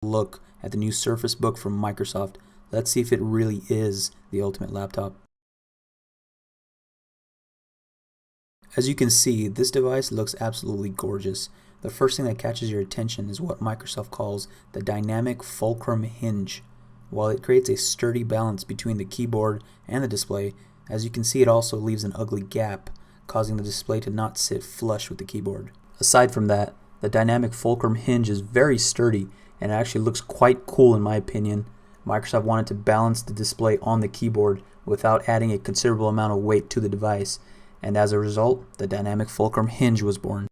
look at the new Surface Book from Microsoft. Let's see if it really is the ultimate laptop. As you can see, this device looks absolutely gorgeous. The first thing that catches your attention is what Microsoft calls the dynamic fulcrum hinge. While it creates a sturdy balance between the keyboard and the display, as you can see, it also leaves an ugly gap, causing the display to not sit flush with the keyboard. Aside from that, the dynamic fulcrum hinge is very sturdy and it actually looks quite cool in my opinion. Microsoft wanted to balance the display on the keyboard without adding a considerable amount of weight to the device, and as a result, the dynamic fulcrum hinge was born.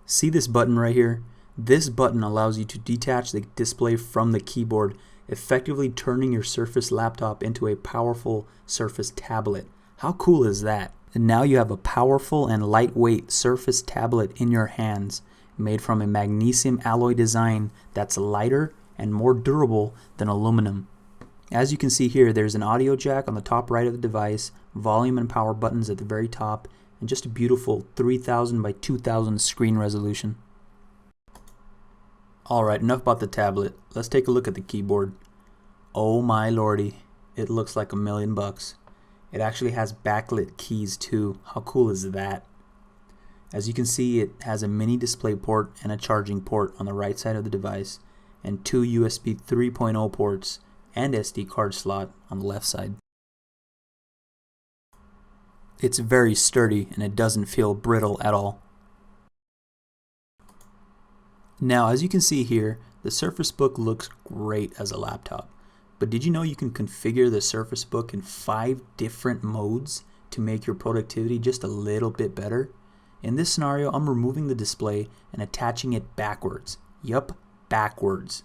See this button right here? This button allows you to detach the display from the keyboard, effectively turning your Surface laptop into a powerful Surface tablet. How cool is that? And now you have a powerful and lightweight Surface tablet in your hands, made from a magnesium alloy design that's lighter and more durable than aluminum. As you can see here, there's an audio jack on the top right of the device, volume and power buttons at the very top, and just a beautiful 3000 by 2000 screen resolution. Alright, enough about the tablet. Let's take a look at the keyboard. Oh my lordy, it looks like $1,000,000. It actually has backlit keys too. How cool is that? As you can see, it has a mini display port and a charging port on the right side of the device, and two USB 3.0 ports and SD card slot on the left side. It's very sturdy and it doesn't feel brittle at all. Now, as you can see here, the Surface Book looks great as a laptop. But did you know you can configure the Surface Book in 5 different modes to make your productivity just a little bit better? In this scenario, I'm removing the display and attaching it backwards. Yup, backwards.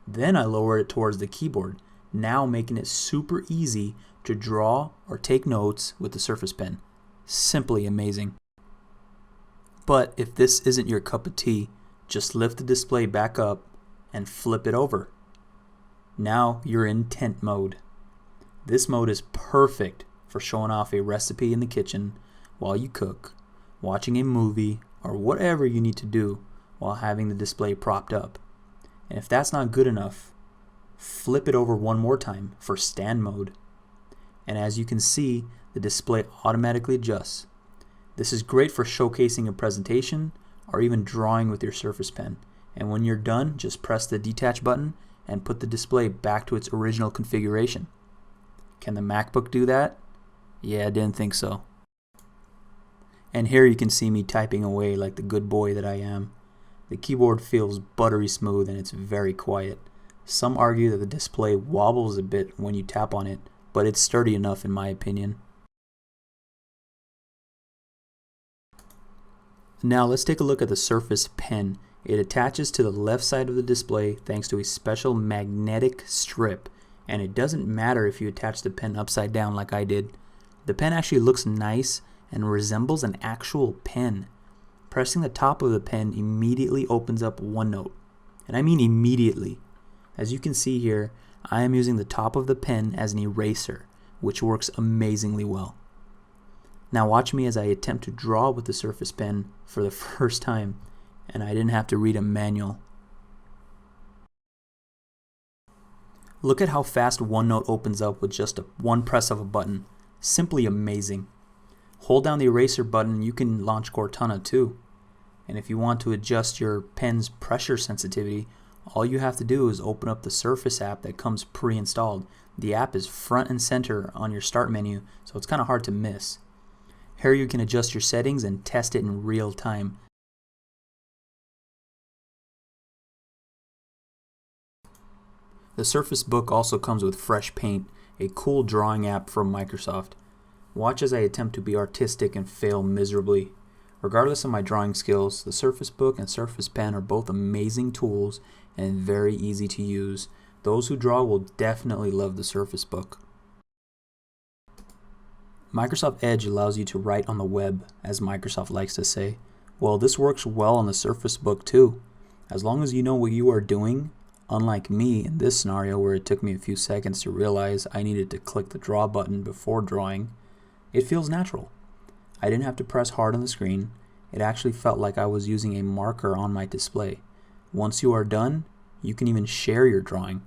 Then I lower it towards the keyboard, now making it super easy to draw or take notes with the Surface Pen. Simply amazing. But if this isn't your cup of tea, just lift the display back up and flip it over. Now you're in tent mode. This mode is perfect for showing off a recipe in the kitchen while you cook, watching a movie, or whatever you need to do while having the display propped up. And if that's not good enough, flip it over one more time for stand mode. And as you can see, the display automatically adjusts. This is great for showcasing a presentation or even drawing with your Surface Pen. And when you're done, just press the detach button and put the display back to its original configuration. Can the MacBook do that? Yeah, I didn't think so. And here you can see me typing away like the good boy that I am. The keyboard feels buttery smooth and it's very quiet. Some argue that the display wobbles a bit when you tap on it, but it's sturdy enough in my opinion. Now let's take a look at the Surface Pen. It attaches to the left side of the display thanks to a special magnetic strip, and it doesn't matter if you attach the pen upside down like I did. The pen actually looks nice and resembles an actual pen. Pressing the top of the pen immediately opens up OneNote, and I mean immediately. As you can see here, I am using the top of the pen as an eraser, which works amazingly well. Now watch me as I attempt to draw with the Surface Pen for the first time, and I didn't have to read a manual. Look at how fast OneNote opens up with just one press of a button. Simply amazing. Hold down the eraser button, you can launch Cortana too. And if you want to adjust your pen's pressure sensitivity, all you have to do is open up the Surface app that comes pre-installed. The app is front and center on your start menu, so it's kind of hard to miss. Here you can adjust your settings and test it in real time. The Surface Book also comes with Fresh Paint, a cool drawing app from Microsoft. Watch as I attempt to be artistic and fail miserably. Regardless of my drawing skills, the Surface Book and Surface Pen are both amazing tools and very easy to use. Those who draw will definitely love the Surface Book. Microsoft Edge allows you to write on the web, as Microsoft likes to say. Well, this works well on the Surface Book too. As long as you know what you are doing, unlike me in this scenario where it took me a few seconds to realize I needed to click the draw button before drawing, it feels natural. I didn't have to press hard on the screen. It actually felt like I was using a marker on my display. Once you are done, you can even share your drawing.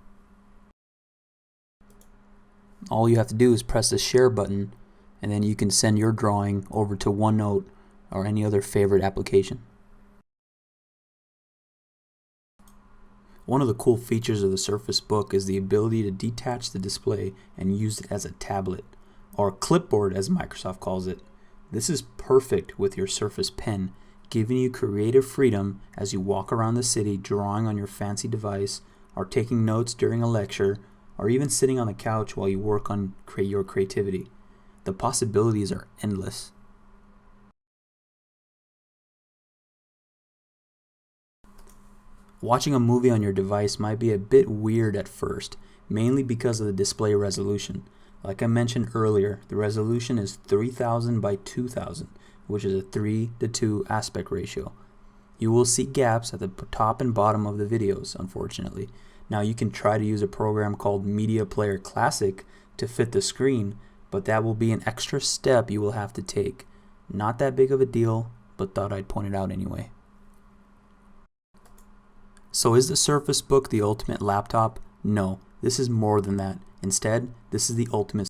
All you have to do is press the share button, and then you can send your drawing over to OneNote or any other favorite application. One of the cool features of the Surface Book is the ability to detach the display and use it as a tablet, or clipboard as Microsoft calls it. This is perfect with your Surface Pen, giving you creative freedom as you walk around the city drawing on your fancy device, or taking notes during a lecture, or even sitting on the couch while you work on your creativity. The possibilities are endless. Watching a movie on your device might be a bit weird at first, mainly because of the display resolution. Like I mentioned earlier, the resolution is 3000 by 2000, which is a 3:2 aspect ratio. You will see gaps at the top and bottom of the videos, unfortunately. Now you can try to use a program called Media Player Classic to fit the screen, but that will be an extra step you will have to take. Not that big of a deal, but thought I'd point it out anyway. So is the Surface Book the ultimate laptop? No, this is more than that. Instead, this is the ultimate